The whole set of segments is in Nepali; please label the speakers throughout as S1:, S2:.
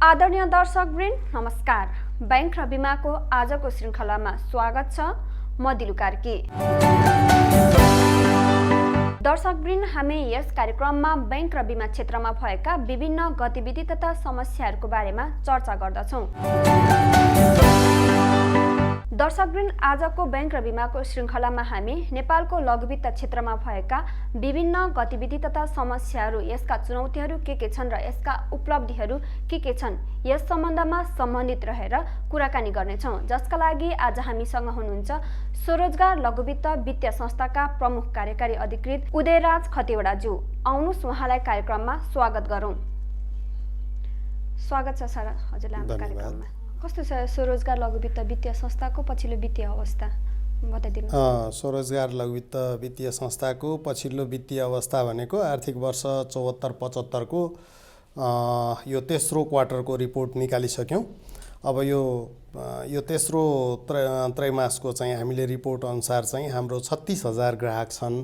S1: आदरणीय दर्शकवृन्द नमस्कार। बैंक र बीमाको आजको श्रृङ्खलामा स्वागत छ। म दिलु कार्की। दर्शकवृन्द हामी यस कार्यक्रममा बैंक र बीमा क्षेत्रमा भएका विभिन्न गतिविधि तथा समस्याहरूको बारेमा चर्चा गर्दछौँ। दर्शकवृन्द आजको बैंक र बीमाको श्रृङ्खलामा हामी नेपालको लघुवित्त क्षेत्रमा भएका विभिन्न गतिविधि तथा समस्याहरू, यसका चुनौतीहरू के छन् र यसका उपलब्धिहरू के छन्, यस सम्बन्धमा सम्बन्धित रहेर कुराकानी गर्नेछौँ। जसका लागि आज हामीसँग हुनुहुन्छ स्वरोजगार लघुवित्त वित्तीय संस्थाका प्रमुख कार्यकारी अधिकृत उदयराज खतिवडाज्यू। आउनुहोस् उहाँलाई कार्यक्रममा स्वागत गरौँ। स्वागत छ सर हजुरलाई हाम्रो कार्यक्रममा। कस्तो छ स्वरोजगार लघुवित्त वित्तीय संस्थाको पछिल्लो वित्तीय अवस्था बताइदिनुहोस्।
S2: स्वरोजगार लघुवित्त वित्तीय संस्थाको पछिल्लो वित्तीय अवस्था भनेको आर्थिक वर्ष 74-75 को यो तेस्रो क्वार्टरको रिपोर्ट निकालिसक्यौँ। अब यो तेस्रो त्रैमासको चाहिँ हामीले रिपोर्ट अनुसार चाहिँ हाम्रो 36,000 ग्राहक छन्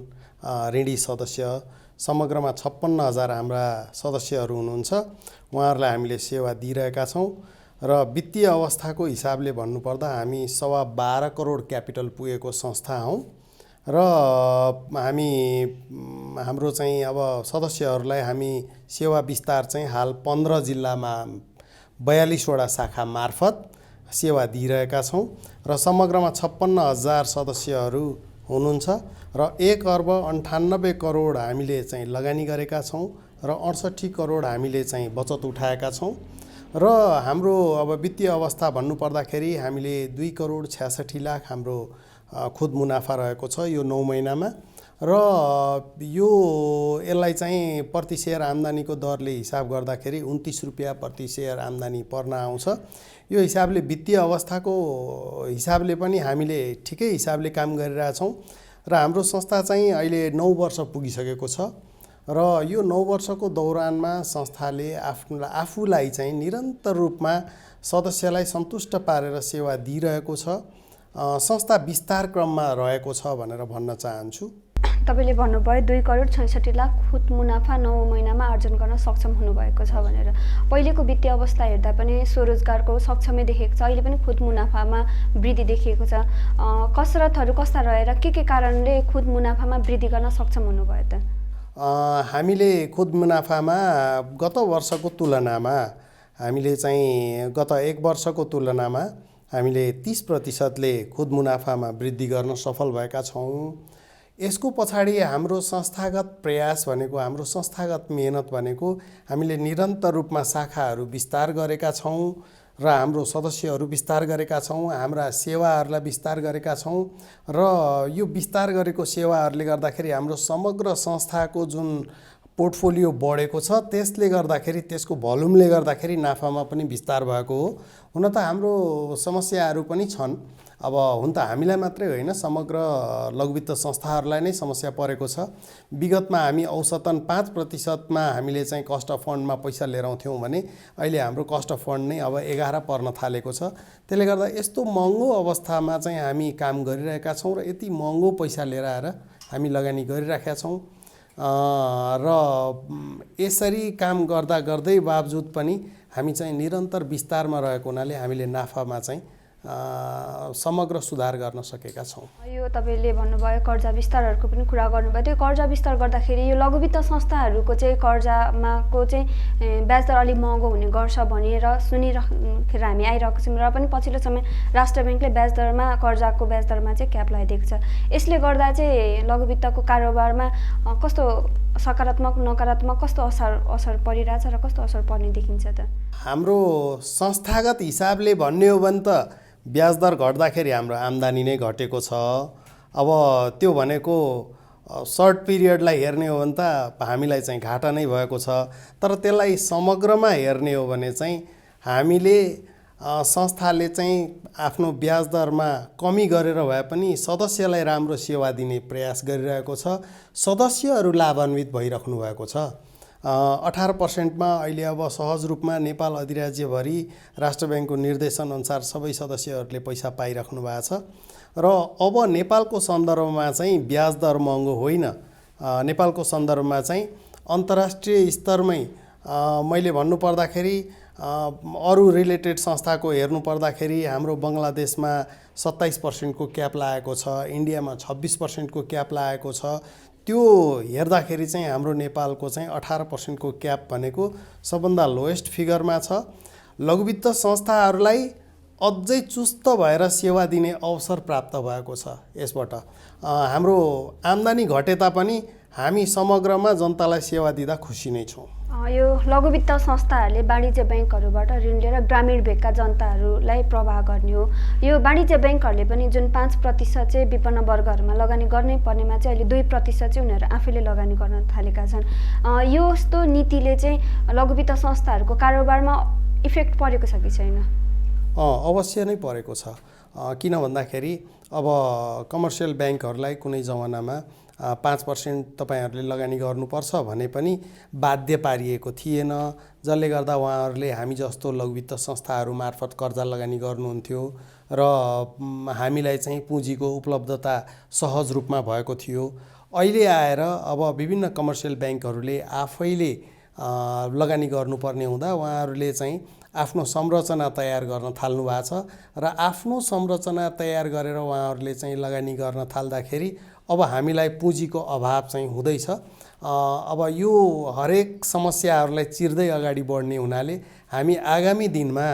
S2: ऋणी सदस्य। समग्रमा 56,000 हाम्रा सदस्यहरू हुनुहुन्छ। उहाँहरूलाई हामीले सेवा दिइरहेका छौँ र वित्तीय अवस्थाको हिसाबले भन्नुपर्दा हामी 12.25 करोड क्यापिटल पुगेको संस्था हौँ र हाम्रो चाहिँ अब सदस्यहरूलाई हामी सेवा विस्तार चाहिँ हाल 15 जिल्लामा 42 वटा शाखा मार्फत सेवा दिइरहेका छौँ र समग्रमा 56,000 सदस्यहरू हुनुहुन्छ र 1,98 करोड हामीले चाहिँ लगानी गरेका छौँ र 68 करोड हामीले चाहिँ बचत उठाएका छौँ र हाम्रो अब वित्तीय अवस्था भन्नुपर्दाखेरि हामीले 2,66,00,000 हाम्रो खुद मुनाफा रहेको छ यो 9 महिनामा र यसलाई चाहिँ प्रति सेयर आम्दानीको दरले हिसाब गर्दाखेरि 29 रुपियाँ प्रति सेयर आम्दानी पर्न आउँछ। यो हिसाबले वित्तीय अवस्थाको हिसाबले पनि हामीले ठिकै हिसाबले काम गरिरहेछौँ र हाम्रो संस्था चाहिँ अहिले 9 वर्ष पुगिसकेको छ र यो 9 वर्षको दौरानमा संस्थाले आफूलाई चाहिँ निरन्तर रूपमा सदस्यलाई सन्तुष्ट पारेर सेवा दिइरहेको छ। संस्था विस्तार क्रममा रहेको छ भनेर भन्न चाहन्छु।
S1: तपाईँले भन्नुभयो 2,66,00,000 खुद मुनाफा 9 महिनामा आर्जन गर्न सक्षम हुनुभएको छ भनेर। पहिलेको वित्तीय अवस्था हेर्दा पनि स्वरोजगारको सक्षमै देखेको छ, अहिले पनि खुद मुनाफामा वृद्धि देखिएको छ। कसरतहरू कस्ता रहेर के कारणले खुद मुनाफामा वृद्धि गर्न सक्षम हुनुभयो त?
S2: हामीले खुद मुनाफामा गत वर्षको तुलनामा हामीले चाहिँ गत 1 वर्षको तुलनामा हामीले 30%ले खुद मुनाफामा वृद्धि गर्न सफल भएका छौँ। यसको पछाडि हाम्रो संस्थागत प्रयास भनेको, हाम्रो संस्थागत मेहनत भनेको हामीले निरन्तर रूपमा शाखाहरू विस्तार गरेका छौँ र हाम्रो सदस्यहरू विस्तार गरेका छौँ, हाम्रा सेवाहरूलाई विस्तार गरेका छौँ र यो विस्तार गरेको सेवाहरूले गर्दाखेरि हाम्रो समग्र संस्थाको जुन पोर्टफोलियो बढेको छ त्यसले गर्दाखेरि, त्यसको भोल्युमले गर्दाखेरि नाफामा पनि विस्तार भएको हो। हुन त हाम्रो समस्याहरू पनि छन्। अब हुन त हामीलाई मात्रै होइन, समग्र लघुवित्त संस्थाहरूलाई नै समस्या परेको छ। विगतमा हामी औसतन 5% हामीले चाहिँ कस्ट अफ फन्डमा पैसा लिएर आउँथ्यौँ भने अहिले हाम्रो कस्ट अफ फन्ड नै अब 11 पर्न थालेको छ। त्यसले गर्दा यस्तो महँगो अवस्थामा चाहिँ हामी काम गरिरहेका छौँ र यति महँगो पैसा लिएर आएर हामी लगानी गरिराखेका छौँ र यसरी काम गर्दै बावजुद पनि हामी चाहिँ निरन्तर विस्तारमा रहेको हुनाले हामीले नाफामा चाहिँ समग्र सुधार गर्न सकेका छौँ।
S1: यो तपाईँले भन्नुभयो कर्जा विस्तारहरूको पनि कुरा गर्नुभयो। त्यो कर्जा विस्तार गर्दाखेरि यो लघुवित्त संस्थाहरूको चाहिँ कर्जामाको चाहिँ ब्याज दर अलिक महँगो हुने गर्छ भनेर सुनिराखेर हामी आइरहेको छौँ र पनि पछिल्लो समय राष्ट्र ब्याङ्कले ब्याज दरमा, कर्जाको ब्याज दरमा चाहिँ क्याप लगाइदिएको छ। यसले गर्दा चाहिँ लघुवित्तको कारोबारमा कस्तो सकारात्मक नकारात्मक कस्तो असर परिरहेछ र कस्तो असर पर्ने देखिन्छ त?
S2: हाम्रो संस्थागत हिसाबले भन्ने हो भने त ब्याज दर घट्दाखेरि हाम्रो आम्दानी नै घटेको छ। अब त्यो भनेको सर्ट पिरियडलाई हेर्ने हो भने त हामीलाई चाहिँ घाटा नै भएको छ। तर त्यसलाई समग्रमा हेर्ने हो भने चाहिँ हामीले संस्थाले चाहिँ आफ्नो ब्याज दरमा कमी गरेर भए पनि सदस्यलाई राम्रो सेवा दिने प्रयास गरिरहेको छ। सदस्यहरू लाभान्वित भइराख्नु भएको छ। 18% अहिले अब सहज रूपमा नेपाल अधिराज्यभरि राष्ट्र ब्याङ्कको निर्देशन अनुसार सबै सदस्यहरूले पैसा पाइराख्नु भएको छ र अब नेपालको सन्दर्भमा चाहिँ ब्याज दर महँगो होइन। नेपालको सन्दर्भमा चाहिँ अन्तर्राष्ट्रिय स्तरमै मैले भन्नुपर्दाखेरि अरू रिलेटेड संस्थाको हेर्नु पर्दाखेरि हाम्रो बङ्गलादेशमा 27% को क्याप लागेको छ, इन्डियामा 26% को क्याप लागेको छ। त्यो हेर्दाखेरि चाहिँ हाम्रो नेपालको चाहिँ 18% को क्याप भनेको सबभन्दा लोएस्ट फिगरमा छ। लघुवित्त संस्थाहरूलाई अझै चुस्त भएर सेवा दिने अवसर प्राप्त भएको छ। यसबाट हाम्रो आम्दानी घटे तापनि हामी समग्रमा जनतालाई सेवा दिँदा खुसी नै छौँ।
S1: यो लघुवित्त संस्थाहरूले वाणिज्य ब्याङ्कहरूबाट ऋण लिएर ग्रामीण भेगका जनताहरूलाई प्रवाह गर्ने हो। यो वाणिज्य ब्याङ्कहरूले पनि जुन 5% चाहिँ विपन्न वर्गहरूमा लगानी गर्नै पर्नेमा चाहिँ अहिले 2% चाहिँ उनीहरू आफैले लगानी गर्न थालेका छन्। यो यस्तो नीतिले चाहिँ लघुवित्त संस्थाहरूको कारोबारमा इफेक्ट परेको छ कि छैन?
S2: अवश्य नै परेको छ। किन भन्दाखेरि अब कमर्सियल ब्याङ्कहरूलाई कुनै जमानामा 5% तपाईँहरूले लगानी गर्नुपर्छ भने पनि बाध्य पारिएको थिएन, जसले गर्दा उहाँहरूले हामी जस्तो लघुवित्त संस्थाहरू मार्फत कर्जा लगानी गर्नुहुन्थ्यो र हामीलाई चाहिँ पुँजीको उपलब्धता सहज रूपमा भएको थियो। अहिले आएर अब विभिन्न कमर्सियल ब्याङ्कहरूले आफैले लगानी गर्नुपर्ने हुँदा उहाँहरूले चाहिँ आफ्नो संरचना तयार गर्न थाल्नु भएको छ र आफ्नो संरचना तयार गरेर उहाँहरूले चाहिँ लगानी गर्न थाल्दाखेरि अब हामीलाई पुँजीको अभाव चाहिँ हुँदैछ। अब यो हरेक समस्याहरूलाई चिर्दै अगाडि बढ्ने हुनाले हामी आगामी दिनमा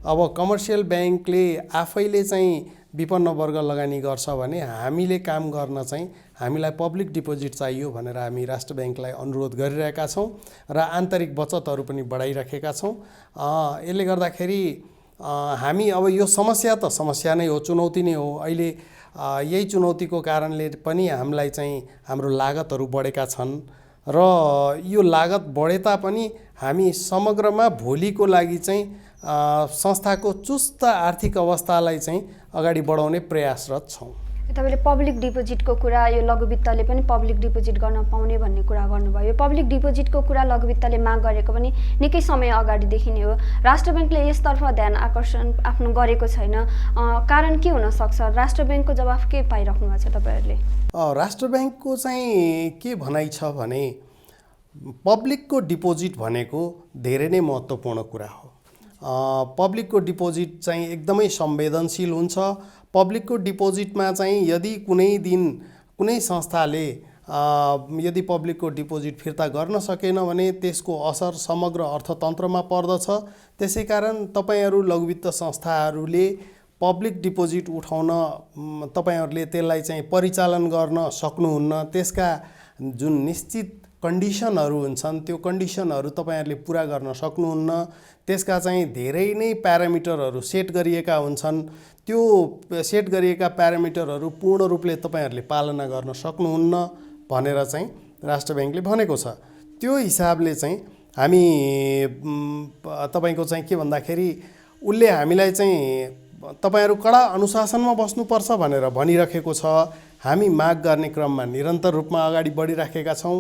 S2: अब कमर्सियल ब्याङ्कले आफैले चाहिँ विपन्न वर्ग लगानी गर्छ भने हामीले काम गर्न चाहिँ हामीलाई पब्लिक डिपोजिट चाहियो भनेर हामी राष्ट्र ब्याङ्कलाई अनुरोध गरिरहेका छौँ र आन्तरिक बचतहरू पनि बढाइराखेका छौँ। यसले गर्दाखेरि हामी अब यो समस्या नै हो, चुनौती नै हो। अहिले यही चुनौतीको कारणले पनि हामीलाई चाहिँ हाम्रो लागतहरू बढेका छन् र यो लागत बढे तापनि हामी समग्रमा भोलिको लागि चाहिँ संस्थाको चुस्त आर्थिक अवस्थालाई चाहिँ अगाडि बढाउने प्रयासरत छौँ।
S1: तपाईँले पब्लिक डिपोजिटको कुरा, यो लघुवित्तले पनि पब्लिक डिपोजिट गर्न पाउने भन्ने कुरा गर्नुभयो। यो पब्लिक डिपोजिटको कुरा लघुवित्तले माग गरेको पनि निकै समय अगाडिदेखि नै हो। राष्ट्र ब्याङ्कले यसतर्फ ध्यान आकर्षण आफ्नो गरेको छैन। कारण के हुनसक्छ? राष्ट्र ब्याङ्कको जवाफ के पाइराख्नु भएको छ तपाईँहरूले?
S2: राष्ट्र ब्याङ्कको चाहिँ के भनाइ छ भने पब्लिकको डिपोजिट भनेको धेरै नै महत्त्वपूर्ण कुरा हो। पब्लिकको डिपोजिट चाहिँ एकदमै संवेदनशील हुन्छ। पब्लिकको डिपोजिटमा चाहिँ यदि कुनै दिन कुनै संस्थाले यदि पब्लिकको डिपोजिट फिर्ता गर्न सकेन भने त्यसको असर समग्र अर्थतन्त्रमा पर्दछ। त्यसैकारण तपाईँहरू लघुवित्त संस्थाहरूले पब्लिक डिपोजिट उठाउन तपाईँहरूले त्यसलाई चाहिँ परिचालन गर्न सक्नुहुन्न। त्यसका जुन निश्चित कन्डिसनहरू हुन्छन् त्यो कन्डिसनहरू तपाईँहरूले पुरा गर्न सक्नुहुन्न। त्यसका चाहिँ धेरै नै प्यारामिटरहरू सेट गरिएका हुन्छन्। त्यो सेट गरिएका प्यारामिटरहरू पूर्ण रूपले तपाईँहरूले पालना गर्न सक्नुहुन्न भनेर चाहिँ राष्ट्र ब्याङ्कले भनेको छ। त्यो हिसाबले चाहिँ हामी तपाईँको चाहिँ के भन्दाखेरि उसले हामीलाई चाहिँ तपाईँहरू कडा अनुशासनमा बस्नुपर्छ भनेर भनिराखेको छ। हामी माग गर्ने क्रममा निरन्तर रूपमा अगाडि बढिराखेका छौँ।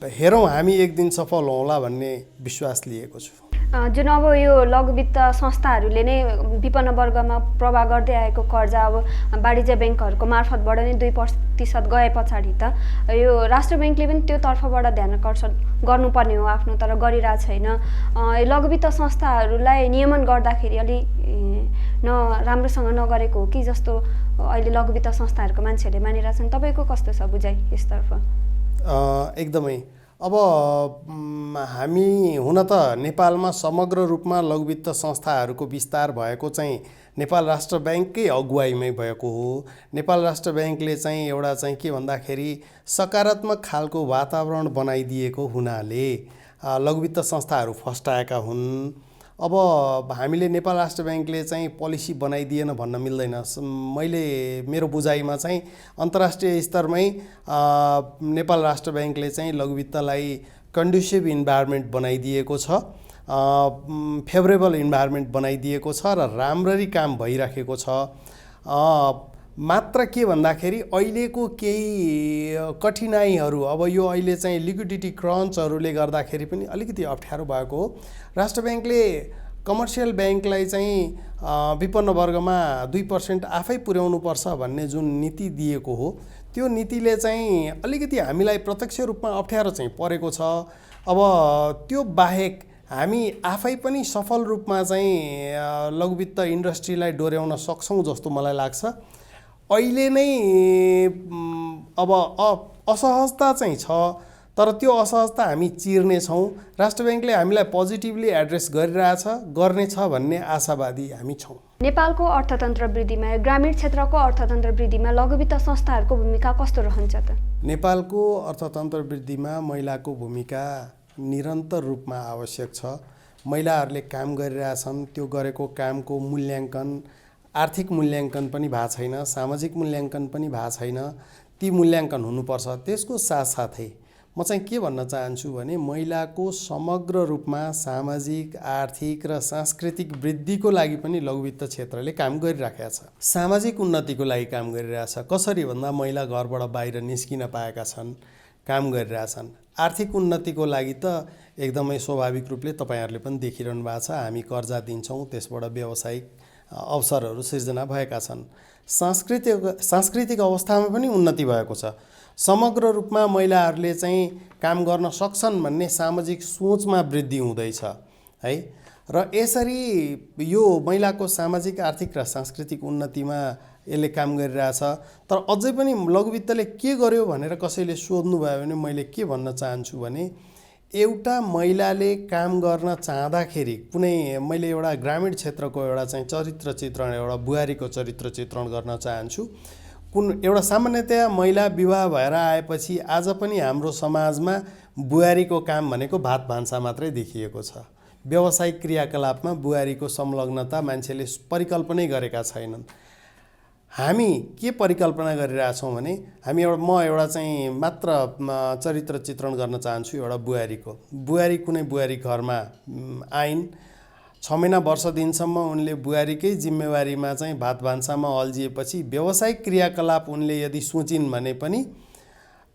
S2: हेरौँ हामी एक दिन सफल होला भन्ने विश्वास लिएको छु।
S1: जुन अब यो लघुवित्त संस्थाहरूले नै विपन्न वर्गमा प्रवाह गर्दै आएको कर्जा अब वाणिज्य ब्याङ्कहरूको मार्फतबाट नै 2% गए पछाडि त यो राष्ट्र ब्याङ्कले पनि त्यो तर्फबाट ध्यान आकर्षण गर्नुपर्ने हो आफ्नो, तर गरिरहेको छैन। लघुवित्त संस्थाहरूलाई नियमन गर्दाखेरि अलि राम्रोसँग नगरेको हो कि जस्तो अहिले लघुवित्त संस्थाहरूको मान्छेहरूले मानिरहेछन्। तपाईँको कस्तो छ बुझाइ यसतर्फ?
S2: एकदमै अब हामी हुन त नेपालमा समग्र रूपमा लघुवित्त संस्थाहरूको विस्तार भएको चाहिँ नेपाल राष्ट्र ब्याङ्ककै अगुवाईमै भएको हो। नेपाल राष्ट्र ब्याङ्कले चाहिँ एउटा चाहिँ के भन्दाखेरि सकारात्मक खालको वातावरण बनाइदिएको हुनाले लघुवित्त संस्थाहरू फस्टाएका हुन्। अब हामीले नेपाल राष्ट्र ब्याङ्कले चाहिँ पोलिसी बनाइदिएन भन्न मिल्दैन। मैले मेरो बुझाइमा चाहिँ अन्तर्राष्ट्रिय स्तरमै नेपाल राष्ट्र ब्याङ्कले चाहिँ लघुवित्तलाई कन्ड्युसिभ इन्भाइरोमेन्ट बनाइदिएको छ, फेभरेबल इन्भाइरोमेन्ट बनाइदिएको छ र राम्ररी काम भइराखेको छ। मात्र के भन्दाखेरि अहिलेको केही कठिनाइहरू अब यो अहिले चाहिँ लिक्विडिटी क्रन्चहरूले गर्दाखेरि पनि अलिकति अप्ठ्यारो भएको हो। राष्ट्र ब्याङ्कले कमर्सियल ब्याङ्कलाई चाहिँ विपन्न वर्गमा 2% आफै पुर्याउनुपर्छ भन्ने जुन नीति दिएको हो त्यो नीतिले चाहिँ अलिकति हामीलाई प्रत्यक्ष रूपमा अप्ठ्यारो चाहिँ परेको छ। अब त्यो बाहेक हामी आफै पनि सफल रूपमा चाहिँ लघुवित्त इन्डस्ट्रीलाई डोर्याउन सक्छौँ जस्तो मलाई लाग्छ। अहिले नै अब असहजता चाहिँ छ, तर त्यो असहजता हामी चिर्नेछौँ। राष्ट्र ब्याङ्कले हामीलाई पोजिटिभली एड्रेस गरिरहेछ, गर्नेछ भन्ने आशावादी हामी छौँ।
S1: नेपालको अर्थतन्त्र वृद्धिमा, ग्रामीण क्षेत्रको अर्थतन्त्र वृद्धिमा लघुवित्त संस्थाहरूको भूमिका कस्तो रहन्छ त?
S2: नेपालको अर्थतन्त्र वृद्धिमा महिलाको भूमिका निरन्तर रूपमा आवश्यक छ। महिलाहरूले काम गरिरहेछन्, त्यो गरेको कामको मूल्याङ्कन, आर्थिक मूल्याङ्कन पनि भएको छैन, सामाजिक मूल्याङ्कन पनि भएको छैन। ती मूल्याङ्कन हुनुपर्छ। त्यसको साथसाथै म चाहिँ के भन्न चाहन्छु भने महिलाको समग्र रूपमा सामाजिक, आर्थिक र सांस्कृतिक वृद्धिको लागि पनि लघुवित्त क्षेत्रले काम गरिराखेको छ। सामाजिक उन्नतिको लागि काम गरिरहेछ। कसरी भन्दा महिला घरबाट बाहिर निस्किन पाएका छन्, काम गरिरहेछन्। आर्थिक उन्नतिको लागि त एकदमै स्वाभाविक रूपले तपाईँहरूले पनि देखिरहनु भएको छ, हामी कर्जा दिन्छौँ, त्यसबाट व्यावसायिक अवसरहरू सिर्जना भएका छन्। सांस्कृतिक अवस्थामा पनि उन्नति भएको छ। समग्र रूपमा महिलाहरूले चाहिँ काम गर्न सक्छन् भन्ने सामाजिक सोचमा वृद्धि हुँदैछ है। र यसरी यो महिलाको सामाजिक, आर्थिक र सांस्कृतिक उन्नतिमा यसले काम गरिरहेछ। तर अझै पनि लघुवित्तले के गर्यो भनेर कसैले सोध्नुभयो भने मैले के भन्न चाहन्छु भने एउटा महिलाले काम गर्न चाहँदाखेरि कुनै, मैले एउटा ग्रामीण क्षेत्रको एउटा चाहिँ चरित्र चित्रण, एउटा बुहारीको चरित्र चित्रण गर्न चाहन्छु। एउटा सामान्यतया महिला विवाह भएर आएपछि आज पनि हाम्रो समाजमा बुहारीको काम भनेको भात भान्सा मात्रै देखिएको छ। व्यावसायिक क्रियाकलापमा बुहारीको संलग्नता मान्छेले परिकल्पनै गरेका छैनन्। हामी के परिकल्पना गरिरहेछौँ भने म एउटा चाहिँ मात्र चरित्र चित्रण गर्न चाहन्छु एउटा बुहारीको। कुनै बुहारी घरमा आइन्, 6 महिना वर्ष दिनसम्म उनले बुहारीकै जिम्मेवारीमा चाहिँ भात भान्सामा अल्झिएपछि व्यावसायिक क्रियाकलाप उनले यदि सोचिन् भने पनि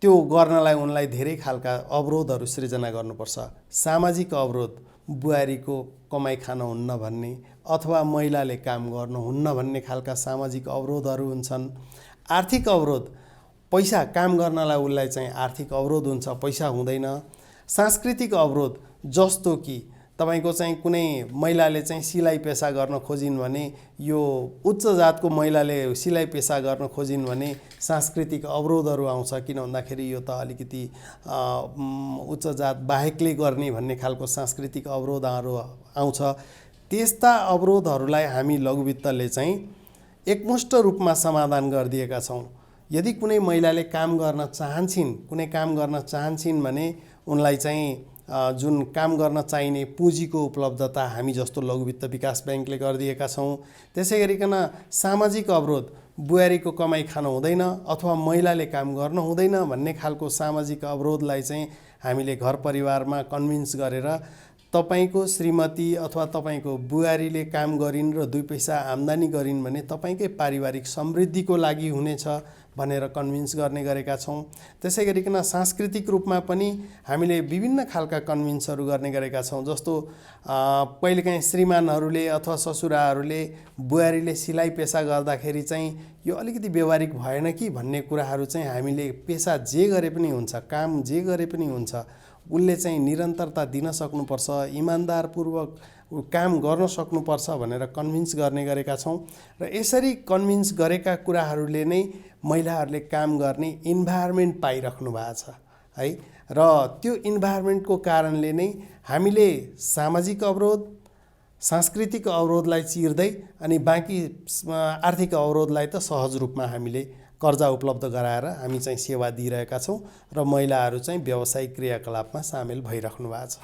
S2: त्यो गर्नलाई उनलाई धेरै खालका अवरोधहरू सृजना गर्नुपर्छ। सामाजिक अवरोध, बुहारीको कमाइ खान हुन्न भन्ने अथवा महिलाले काम गर्नुहुन्न भन्ने खालका सामाजिक अवरोधहरू हुन्छन्। आर्थिक अवरोध, पैसा काम गर्नलाई उसलाई चाहिँ आर्थिक अवरोध हुन्छ, पैसा हुँदैन। सांस्कृतिक अवरोध, जस्तो कि तपाईको चाहिँ कुनै महिलाले चाहिँ सिलाइ पेसा गर्न खोजिन् भने, यो उच्च जातको महिलाले सिलाइ पेसा गर्न खोजिन् भने सांस्कृतिक अवरोधहरू आउँछ। किन भन्दाखेरि यो त अलिकति उच्च जात बाहेकले गर्ने भन्ने खालको सांस्कृतिक अवरोधहरू आउँछ। त्यस्ता अवरोधहरूलाई हामी लघुवित्तले चाहिँ एकमुष्ट रूपमा समाधान गरिदिएका छौँ। यदि कुनै महिलाले काम गर्न चाहन्छिन् भने उनलाई चाहिँ जुन काम गर्न चाहिने पुँजीको उपलब्धता हामी जस्तो लघुवित्त विकास ब्याङ्कले गरिदिएका छौँ। त्यसै गरिकन सामाजिक अवरोध, बुहारीको कमाइ खान हुँदैन अथवा महिलाले काम गर्न हुँदैन भन्ने खालको सामाजिक अवरोधलाई चाहिँ हामीले घर परिवारमा कन्भिन्स गरेर तपाईको श्रीमती अथवा तपाईको बुहारीले काम गरिन् र 2 पैसा आम्दानी गरिन् भने तपाईकै पारिवारिक समृद्धिको लागि हुनेछ भनेर कन्भिन्स गर्ने गरेका छौँ। त्यसै गरिकन सांस्कृतिक रूपमा पनि हामीले विभिन्न खालका कन्भिन्सहरू गर्ने गरेका छौँ। जस्तो कहिलेकाहीँ श्रीमानहरूले अथवा ससुराहरूले बुहारीले सिलाइ पेसा गर्दाखेरि चाहिँ यो अलिकति व्यवहारिक भएन कि भन्ने कुराहरू चाहिँ हामीले पेसा जे गरे पनि हुन्छ, काम जे गरे पनि हुन्छ, उसले चाहिँ निरन्तरता दिन सक्नुपर्छ, इमान्दारपूर्वक काम गर्न सक्नुपर्छ भनेर कन्भिन्स गर्ने गरेका छौँ। र यसरी कन्भिन्स गरेका कुराहरूले नै महिलाहरूले काम गर्ने इन्भाइरोमेन्ट पाइराख्नु भएको छ है। र त्यो इन्भाइरोमेन्टको कारणले नै हामीले सामाजिक अवरोध, सांस्कृतिक अवरोधलाई चिर्दै अनि बाँकी आर्थिक अवरोधलाई त सहज रूपमा हामीले कर्जा उपलब्ध गराएर हामी चाहिँ सेवा दिइरहेका छौँ र महिलाहरू चाहिँ व्यावसायिक क्रियाकलापमा सामेल भइराख्नु भएको छ।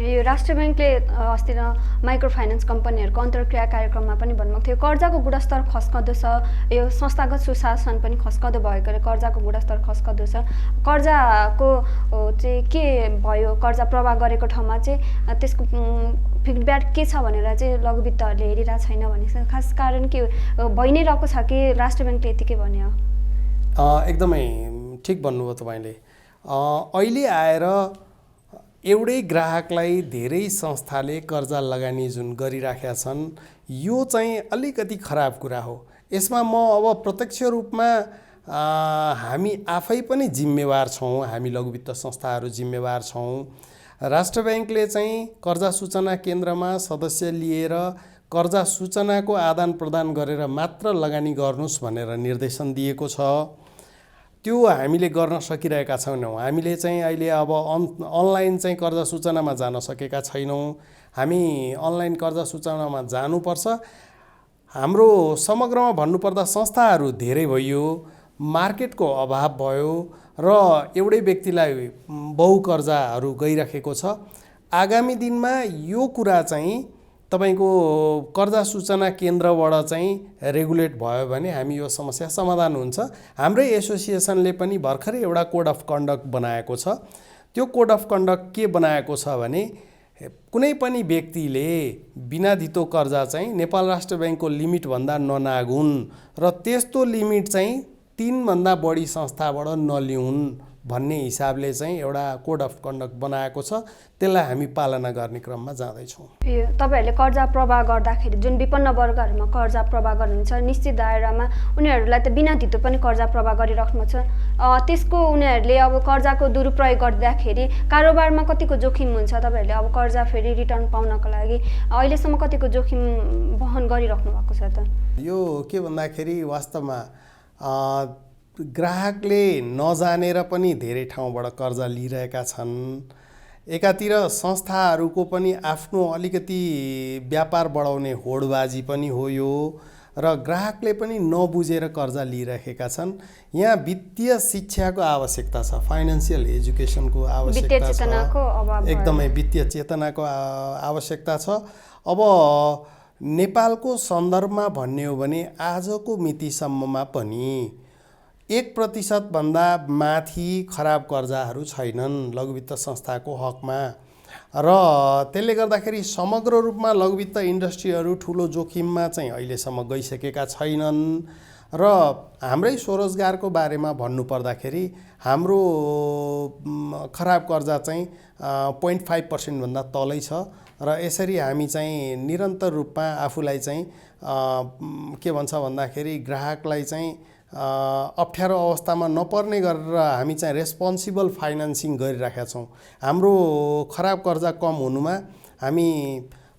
S1: यो राष्ट्र ब्याङ्कले अस्ति माइक्रो फाइनेन्स कम्पनीहरूको अन्तर्क्रिया कार्यक्रममा पनि भन्नुभएको थियो कर्जाको गुणस्तर खस्कँदो छ, यो संस्थागत सुशासन पनि खस्कँदो भएकोले कर्जाको गुणस्तर खस्कँदो छ। कर्जाको चाहिँ के भयो, कर्जा प्रवाह गरेको ठाउँमा चाहिँ त्यसको फिडब्याक के छ भनेर चाहिँ लघुवित्तहरूले हेरिरहेको छैन भने खास कारण के भइ नै रहेको छ कि राष्ट्र ब्याङ्कले यतिकै भन्यो?
S2: एकदमै ठिक भन्नुभयो तपाईँले। अहिले आएर एउटै ग्राहकलाई धेरै संस्थाले कर्जा लगानी जुन गरिराखेका छन्, यो चाहिँ अलिकति खराब कुरा हो। यसमा म अब प्रत्यक्ष रूपमा हामी आफै पनि जिम्मेवार छौँ, हामी लघुवित्त संस्थाहरू जिम्मेवार छौँ। राष्ट्र ब्याङ्कले चाहिँ कर्जा सूचना केन्द्रमा सदस्य लिएर कर्जा सूचनाको आदान प्रदान गरेर मात्र लगानी गर्नुहोस् भनेर निर्देशन दिएको छ। त्यो हामीले गर्न सकिरहेका छैनौँ। हामीले चाहिँ अहिले अब अनलाइन चाहिँ कर्जा सूचनामा जान सकेका छैनौँ। हामी अनलाइन कर्जा सूचनामा जानुपर्छ। हाम्रो समग्रमा भन्नुपर्दा संस्थाहरू धेरै भइयो, मार्केटको अभाव भयो र एउटै व्यक्तिलाई बहुकर्जाहरू गइरहेको छ। आगामी दिनमा यो कुरा चाहिँ तपाईको कर्जा सूचना केन्द्रबाट चाहिँ रेगुलेट भयो भने हामी यो समस्या समाधान हुन्छ। हाम्रै एसोसिएसनले पनि भर्खरै एउटा कोड अफ कन्डक्ट बनाएको छ। त्यो कोड अफ कन्डक्ट के बनाएको छ भने कुनै पनि व्यक्तिले बिना धितो कर्जा चाहिँ नेपाल राष्ट्र ब्याङ्कको लिमिटभन्दा ननागुन् र त्यस्तो लिमिट चाहिँ 3 भन्दा बढी संस्थाबाट नलिउन् भन्ने हिसाबले चाहिँ एउटा कोड अफ कन्डक्ट बनाएको छ। त्यसलाई हामी पालना गर्ने क्रममा जाँदैछौँ।
S1: तपाईहरूले कर्जा प्रवाह गर्दाखेरि जुन विपन्न वर्गहरूमा कर्जा प्रवाह गर्नुहुन्छ, निश्चित दायरामा उनीहरूलाई त बिना धितो पनि कर्जा प्रवाह गरिराख्नु छ। त्यसको उनीहरूले अब कर्जाको दुरुपयोग गर्दाखेरि कारोबारमा कतिको जोखिम हुन्छ? तपाईँहरूले अब कर्जा फेरि रिटर्न पाउनको लागि अहिलेसम्म कतिको जोखिम वहन गरिराख्नु भएको छ त?
S2: यो के भन्दाखेरि वास्तवमा ग्राहकले नजानेर पनि धेरै ठाउँबाट कर्जा लिइरहेका छन्। एकातिर संस्थाहरूको पनि आफ्नो अलिकति व्यापार बढाउने होडबाजी पनि हो यो, र ग्राहकले पनि नबुझेर कर्जा लिइरहेका छन्। यहाँ वित्तीय शिक्षाको आवश्यकता छ, फाइनेन्सियल एजुकेसनको आवश्यकता छ, एकदमै वित्तीय चेतनाको आवश्यकता छ। अब नेपालको सन्दर्भमा भन्ने हो भने आजको मितिसम्ममा पनि 1% भन्दा माथि खराब कर्जाहरू छैनन् लघुवित्त संस्थाको हकमा, र त्यसले गर्दाखेरि समग्र रूपमा लघुवित्त इन्डस्ट्रीहरू ठुलो जोखिममा चाहिँ अहिलेसम्म गइसकेका छैनन्। र हाम्रै स्वरोजगारको बारेमा भन्नुपर्दाखेरि हाम्रो खराब कर्जा चाहिँ 0.5% भन्दा तलै छ, र यसरी हामी चाहिँ निरन्तर रूपमा आफूलाई चाहिँ के भन्छ भन्दाखेरि ग्राहकलाई चाहिँ अप्ठ्यारो अवस्थामा नपर्ने गरेर हामी चाहिँ रेस्पोन्सिबल फाइनेन्सिङ गरिरहेका छौँ। हाम्रो खराब कर्जा कम हुनुमा हामी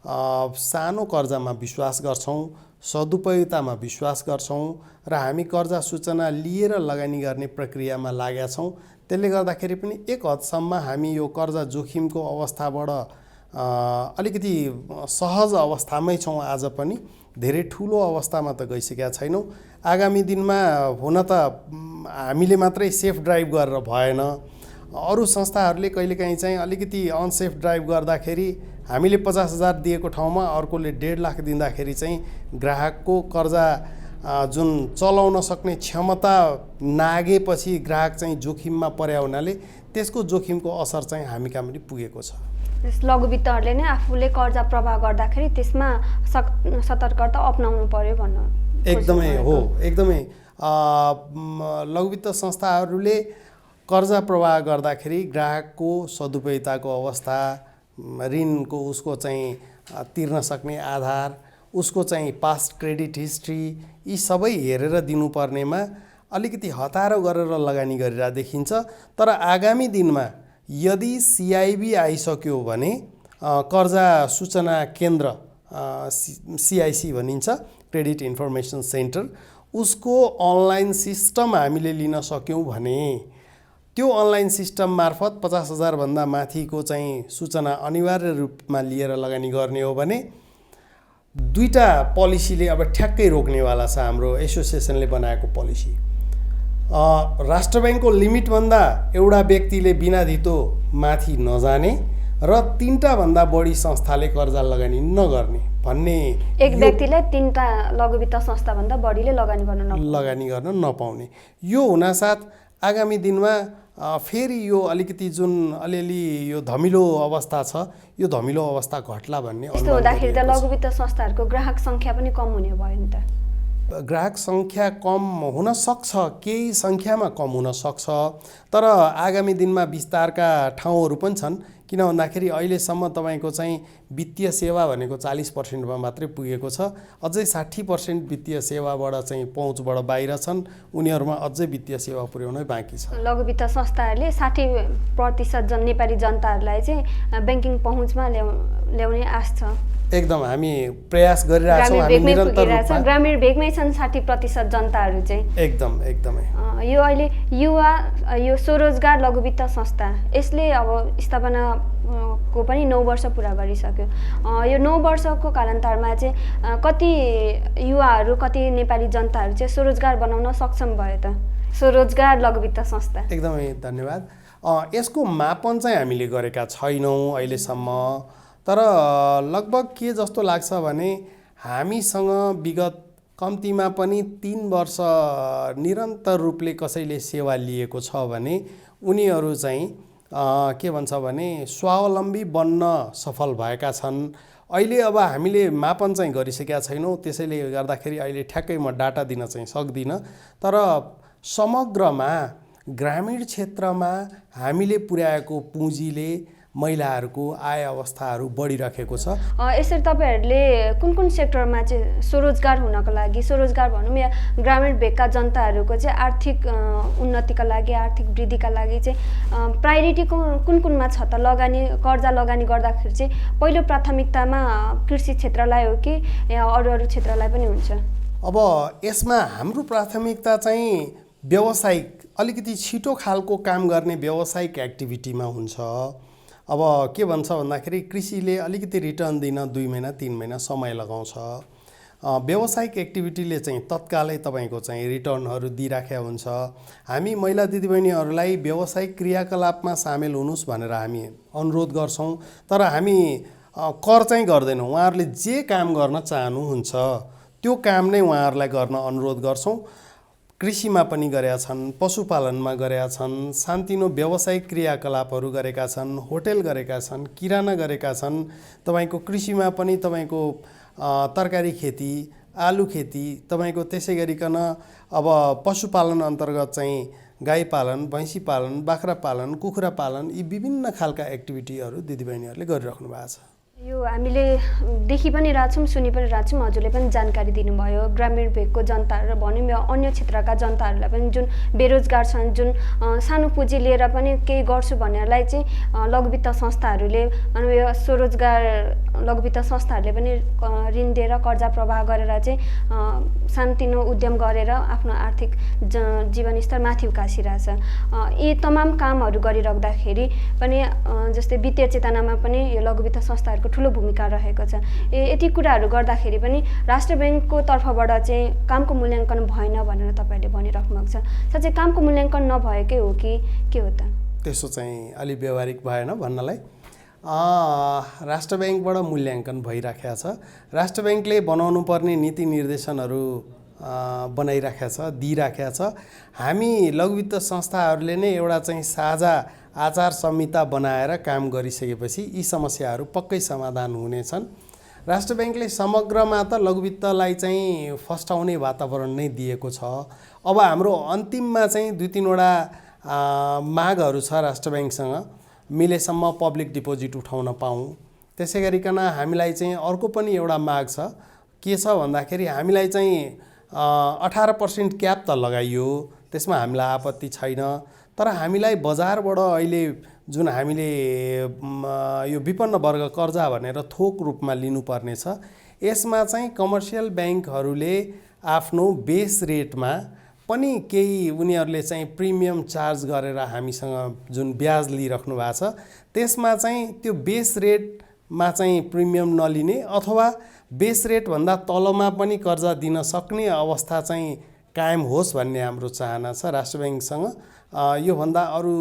S2: सानो कर्जामा विश्वास गर्छौँ, सदुपयोगतामा विश्वास गर्छौँ, र हामी कर्जा सूचना लिएर लगानी गर्ने प्रक्रियामा लागेका छौँ। त्यसले गर्दाखेरि पनि एक हदसम्म हामी यो कर्जा जोखिमको अवस्थाबाट अलिकति सहज अवस्थामै छौँ। आज पनि धेरै ठुलो अवस्थामा त गइसकेका छैनौँ। आगामी दिनमा हुन त हामीले मात्रै सेफ ड्राइभ गरेर भएन, अरू संस्थाहरूले कहिलेकाहीँ चाहिँ अलिकति अनसेफ ड्राइभ गर्दाखेरि हामीले 50,000 दिएको ठाउँमा अर्कोले 1.5 लाख दिँदाखेरि चाहिँ ग्राहकको कर्जा जुन चलाउन सक्ने क्षमता नागेपछि ग्राहक चाहिँ जोखिममा पर्या हुनाले त्यसको जोखिमको असर चाहिँ हामी कहाँ पनि पुगेको छ।
S1: लघुवित्तहरूले नै आफूले कर्जा प्रवाह गर्दाखेरि त्यसमा सतर्कता अपनाउनु पर्यो भन्नु
S2: एकदमै हो। एकदमै लघुवित्त संस्थाहरूले कर्जा प्रवाह गर्दाखेरि ग्राहकको सदुपयोगताको अवस्था, ऋणको उसको चाहिँ तिर्न सक्ने आधार, उसको चाहिँ पास्ट क्रेडिट हिस्ट्री, यी सबै हेरेर दिनुपर्नेमा अलिकति हतारो गरेर लगानी गरेर देखिन्छ। तर आगामी दिनमा यदि सिआइबी आइसक्यो भने कर्जा सूचना केन्द्र सिआइसी भनिन्छ, क्रेडिट इन्फर्मेसन सेन्टर, उसको अनलाइन सिस्टम हामीले लिन सक्यौँ भने त्यो अनलाइन सिस्टम मार्फत 50,000 भन्दा माथिको चाहिँ सूचना अनिवार्य रूपमा लिएर लगानी गर्ने हो भने 2टा पोलिसीले अब ठ्याक्कै रोक्नेवाला छ। हाम्रो एसोसिएसनले बनाएको पोलिसी राष्ट्र ब्याङ्कको लिमिटभन्दा एउटा व्यक्तिले बिना धितो माथि नजाने र 3टा भन्दा बढी संस्थाले कर्जा लगानी नगर्ने भन्ने,
S1: एक व्यक्तिले 3टा लघुवित्त संस्थाभन्दा बढीले लगानी गर्न नपाउने। यो हुनासाथ आगामी दिनमा फेरि यो अलिकति जुन अलिअलि यो धमिलो अवस्था छ, यो धमिलो अवस्था घट्ला भन्ने। यस्तो हुँदाखेरि त लघुवित्त संस्थाहरूको ग्राहक सङ्ख्या पनि कम हुने भयो नि त?
S2: ग्राहक सङ्ख्या कम हुन सक्छ, केही सङ्ख्यामा कम हुन सक्छ, तर आगामी दिनमा विस्तारका ठाउँहरू पनि छन्। किन भन्दाखेरि अहिलेसम्म तपाईँको चाहिँ वित्तीय सेवा भनेको 40% मात्रै पुगेको छ। अझै 60% वित्तीय सेवाबाट चाहिँ पहुँचबाट बाहिर छन्। उनीहरूमा अझै वित्तीय सेवा पुर्याउनै बाँकी छ।
S1: लघु वित्त संस्थाहरूले 60% नेपाली जनताहरूलाई चाहिँ ब्याङ्किङ पहुँचमा ल्याउने आश छ।
S2: एकदम हामी प्रयास गरिरहेछौँ। हामी निरन्तर रूपमा
S1: ग्रामीण भेगमै छन् 60% जनताहरू चाहिँ।
S2: एकदमै
S1: यो अहिले युवा यो स्वरोजगार लघु वित्त संस्था यसले अब स्थापना को पनि 9 वर्ष पुरा गरिसक्यो। यो 9 वर्षको कालान्तरमा चाहिँ कति युवाहरू कति नेपाली जनताहरू चाहिँ स्वरोजगार बनाउन सक्षम भयो त स्वरोजगार लघु वित्त संस्था?
S2: एकदमै धन्यवाद। यसको मापन चाहिँ हामीले गरेका छैनौँ अहिलेसम्म, तर लगभग के जस्तो लाग्छ भने हामीसँग विगत कम्तीमा पनि 3 वर्ष निरन्तर रूपले कसैले सेवा लिएको छ भने उनीहरू चाहिँ के भन्छ भने स्वावलम्बी बन्न सफल भएका छन्। अहिले अब हामीले मापन चाहिँ गरिसकेका छैनौँ, त्यसैले गर्दाखेरि अहिले ठ्याक्कै म डाटा दिन चाहिँ सक्दिनँ। तर समग्रमा ग्रामीण क्षेत्रमा हामीले पुर्याएको पुँजीले महिलाहरूको आय अवस्थाहरू बढिरहेको छ।
S1: यसरी तपाईँहरूले कुन कुन सेक्टरमा चाहिँ स्वरोजगार हुनको लागि, स्वरोजगार भनौँ या ग्रामीण भेगका जनताहरूको चाहिँ आर्थिक उन्नतिका लागि, आर्थिक वृद्धिका लागि चाहिँ प्रायोरिटी कुन कुनमा छ त? कर्जा लगानी गर्दाखेरि चाहिँ पहिलो प्राथमिकतामा कृषि क्षेत्रलाई हो कि या अरू क्षेत्रलाई पनि हुन्छ?
S2: अब यसमा हाम्रो प्राथमिकता चाहिँ व्यावसायिक, अलिकति छिटो खालको काम गर्ने व्यावसायिक एक्टिभिटीमा हुन्छ। अब के भन्छ भन्दाखेरि कृषिले अलिकति रिटर्न दिन 2 महिना 3 महिना समय लगाउँछ। व्यावसायिक एक्टिभिटीले चाहिँ तत्कालै तपाईँको चाहिँ रिटर्नहरू दिइराखेको हुन्छ। हामी महिला दिदीबहिनीहरूलाई व्यावसायिक क्रियाकलापमा सामेल हुनुहोस् भनेर हामी अनुरोध गर्छौँ, तर हामी कर चाहिँ गर्दैनौँ। उहाँहरूले जे काम गर्न चाहनुहुन्छ त्यो काम नै उहाँहरूलाई गर्न अनुरोध गर्छौँ। कृषिमा पनि गरेका छन्, पशुपालनमा गरेका छन्, सानतिनो व्यावसायिक क्रियाकलापहरू गरेका छन्, होटेल गरेका छन्, किराना गरेका छन्। तपाईँको कृषिमा पनि तपाईँको तरकारी खेती, आलु खेती, तपाईँको त्यसै गरिकन अब पशुपालन अन्तर्गत चाहिँ गाई पालन, भैँसी पालन, बाख्रा पालन, कुखुरा पालन, यी विभिन्न खालका एक्टिभिटीहरू दिदीबहिनीहरूले गरिराख्नु भएको छ।
S1: यो हामीले देखि पनि रहेछौँ, सुनि पनि रहेछौँ, हजुरले पनि जानकारी दिनुभयो। ग्रामीण भेगको जनताहरू भनौँ या अन्य क्षेत्रका जनताहरूलाई पनि जुन बेरोजगार छन्, जुन सानो पुँजी लिएर पनि केही गर्छु भनेरलाई चाहिँ लघु वित्त संस्थाहरूले भनौँ यो स्वरोजगार लघु वित्त संस्थाहरूले पनि ऋण दिएर कर्जा प्रवाह गरेर चाहिँ सानोतिनो उद्यम गरेर आफ्नो आर्थिक जीवनस्तर माथि उकासिरहेछ। यी तमाम कामहरू गरिराख्दाखेरि पनि जस्तै वित्तीय चेतनामा पनि यो लघु वित्त संस्थाहरूको ठुलो भूमिका रहेको छ। यति कुराहरू गर्दाखेरि पनि राष्ट्र ब्याङ्कको तर्फबाट चाहिँ कामको मूल्याङ्कन भएन भनेर तपाईँले भनिराख्नु भएको छ। साँच्चै कामको मूल्याङ्कन नभएकै हो कि के हो त?
S2: त्यसो चाहिँ अलि व्यावहारिक भएन भन्नलाई। राष्ट्र ब्याङ्कबाट मूल्याङ्कन भइराखेको छ। राष्ट्र ब्याङ्कले बनाउनु पर्ने नीति निर्देशनहरू बनाइराखेको छ, दिइराखेको छ। हामी लघु वित्त संस्थाहरूले नै एउटा चाहिँ साझा आचार संहिता बनाएर काम गरिसकेपछि यी समस्याहरू पक्कै समाधान हुनेछन्। राष्ट्र ब्याङ्कले समग्रमा त लघु वित्तलाई चाहिँ फस्टाउने वातावरण नै दिएको छ। अब हाम्रो अन्तिममा चाहिँ 2-3 वटा मागहरू छ राष्ट्र ब्याङ्कसँग, मिलेसम्म पब्लिक डिपोजिट उठाउन पाऊँ। त्यसै गरिकन हामीलाई चाहिँ अर्को पनि एउटा माग छ। के छ भन्दाखेरि हामीलाई चाहिँ 18% क्याप त लगाइयो, त्यसमा हामीलाई आपत्ति छैन। तर हामीलाई बजारबाट अहिले जुन हामीले यो विपन्न वर्ग कर्जा भनेर थोक रूपमा लिनुपर्ने छ, यसमा चाहिँ कमर्सियल ब्याङ्कहरूले आफ्नो बेस रेटमा पनि केही उनीहरूले चाहिँ प्रिमियम चार्ज गरेर हामीसँग जुन ब्याज लिइराख्नु भएको छ, त्यसमा चाहिँ त्यो बेस रेटमा चाहिँ प्रिमियम नलिने अथवा बेस रेटभन्दा तलमा पनि कर्जा दिन सक्ने अवस्था चाहिँ कायम होस् भन्ने हाम्रो चाहना छ राष्ट्र ब्याङ्कसँग। योभन्दा अरू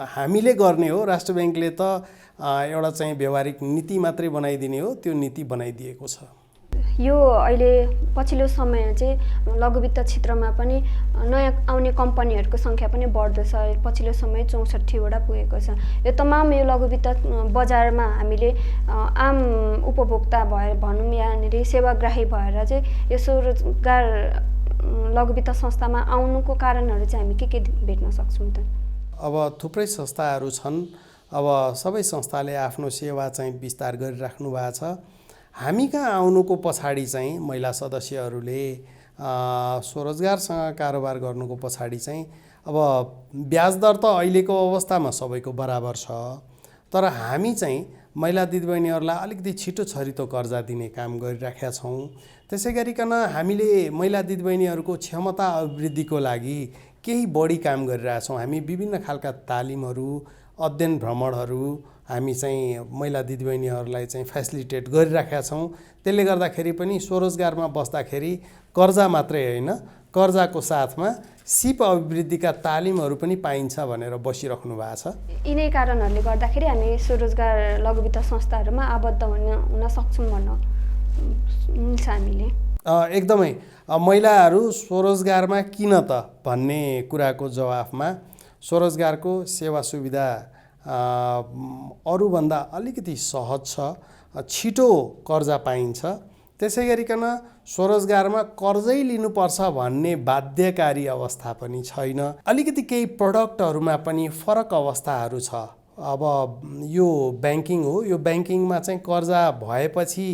S2: हामीले गर्ने हो। राष्ट्र ब्याङ्कले त एउटा चाहिँ व्यवहारिक नीति मात्रै बनाइदिने हो, त्यो नीति बनाइदिएको छ।
S1: यो अहिले पछिल्लो समय चाहिँ लघु वित्त क्षेत्रमा पनि नयाँ आउने कम्पनीहरूको सङ्ख्या पनि बढ्दो छ। पछिल्लो समय 64वटा पुगेको छ। यो तमाम यो लघु वित्त बजारमा हामीले आम उपभोक्ता भएर भनौँ यहाँनिर सेवाग्राही भएर चाहिँ यो स्वरोजगार लघु वित्त संस्थामा आउनुको कारणहरू चाहिँ हामी के भेट्न सक्छौँ त?
S2: अब थुप्रै संस्थाहरू छन्। अब सबै संस्थाले आफ्नो सेवा चाहिँ विस्तार गरिराख्नु भएको छ। हामी कहाँ आउनुको पछाडि चाहिँ महिला सदस्यहरूले स्वरोजगारसँग कारोबार गर्नुको पछाडि चाहिँ अब ब्याज दर त अहिलेको अवस्थामा सबैको बराबर छ, तर हामी चाहिँ महिला दिदीबहिनीहरूलाई अलिकति छिटो छरितो कर्जा दिने काम गरिराखेका छौँ। त्यसै गरिकन हामीले महिला दिदीबहिनीहरूको क्षमता अभिवृद्धिको लागि केही बढी काम गरिरहेछौँ। हामी विभिन्न खालका तालिमहरू, अध्ययन भ्रमणहरू हामी चाहिँ महिला दिदीबहिनीहरूलाई चाहिँ फेसिलिटेट गरिराखेका छौँ। त्यसले गर्दाखेरि पनि स्वरोजगारमा बस्दाखेरि कर्जा मात्रै होइन, कर्जाको साथमा सिप अभिवृद्धिका तालिमहरू पनि पाइन्छ भनेर बसिराख्नु भएको छ।
S1: यिनै कारणहरूले गर्दाखेरि हामी स्वरोजगार लघु वित्त संस्थाहरूमा आबद्ध हुन सक्छौँ भन्न मिल्छ हामीले।
S2: एकदमै महिलाहरू स्वरोजगारमा किन त भन्ने कुराको जवाफमा स्वरोजगारको सेवा सुविधा अरूभन्दा अलिकति सहज छ, छिटो कर्जा पाइन्छ। त्यसै गरिकन स्वरोजगारमा कर्जै लिनुपर्छ भन्ने बाध्यकारी अवस्था पनि छैन। अलिकति केही प्रडक्टहरूमा पनि फरक अवस्थाहरू छ। अब यो ब्याङ्किङ हो, यो ब्याङ्किङमा चाहिँ कर्जा भएपछि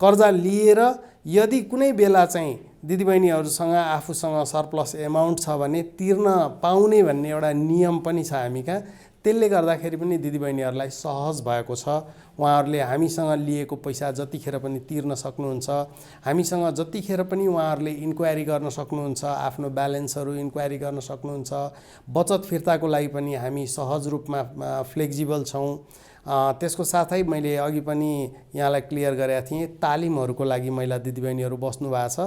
S2: कर्जा लिएर यदि कुनै बेला चाहिँ दिदीबहिनीहरूसँग आफूसँग सरप्लस एमाउन्ट छ भने तिर्न पाउने भन्ने एउटा नियम पनि छ हामी कहाँ। त्यसले गर्दाखेरि पनि दिदीबहिनीहरूलाई सहज भएको छ। उहाँहरूले हामीसँग लिएको पैसा जतिखेर पनि तिर्न सक्नुहुन्छ। हामीसँग जतिखेर पनि उहाँहरूले इन्क्वायरी गर्न सक्नुहुन्छ, आफ्नो ब्यालेन्सहरू इन्क्वायरी गर्न सक्नुहुन्छ। बचत फिर्ताको लागि पनि हामी सहज रूपमा फ्लेक्जिबल छौँ। त्यसको साथै मैले अघि पनि यहाँलाई क्लियर गरेका थिएँ, तालिमहरूको लागि महिला दिदीबहिनीहरू बस्नु भएको छ।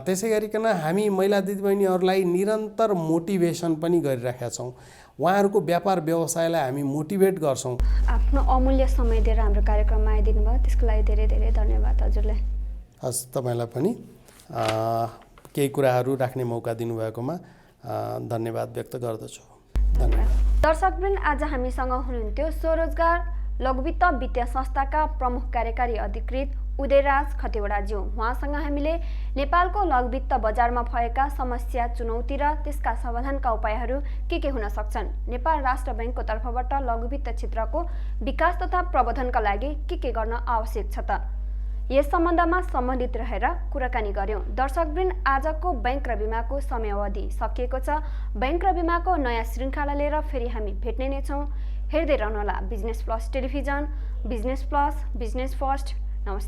S2: त्यसै गरिकन हामी महिला दिदीबहिनीहरूलाई निरन्तर मोटिभेसन पनि गरिराखेका छौँ। उहाँहरूको व्यापार व्यवसायलाई हामी मोटिभेट गर्छौँ।
S1: आफ्नो अमूल्य समय दिएर हाम्रो कार्यक्रममा आइदिनु भयो, त्यसको लागि धेरै धेरै धन्यवाद हजुरलाई।
S2: हस्, तपाईँलाई पनि केही कुराहरू राख्ने मौका दिनुभएकोमा धन्यवाद व्यक्त गर्दछु। धन्यवाद।
S1: दर्शकवृन्द, आज हामीसँग हुनुहुन्थ्यो स्वरोजगार लघु वित्त वित्तीय संस्थाका प्रमुख कार्यकारी अधिकृत उदयराज खतिवडाज्यू। उहाँसँग हामीले नेपालको लघु वित्त बजारमा भएका समस्या, चुनौती र त्यसका समाधानका उपायहरू के हुन सक्छन्, नेपाल राष्ट्र ब्याङ्कको तर्फबाट लघु वित्त क्षेत्रको विकास तथा प्रबन्धनका लागि के गर्न आवश्यक छ त, यस सम्बन्धमा सम्बन्धित रहेर कुराकानी गर्यौं। दर्शकवृन्द, आजको बैंक र बीमाको समयावधि सकिएको छ। बैंक र बीमाको नयाँ श्रृङ्खला लिएर फेरि हामी भेट्ने नै छौँ। हेर्दै रहनुहोला business plus television, business plus, business first. नमस्ते।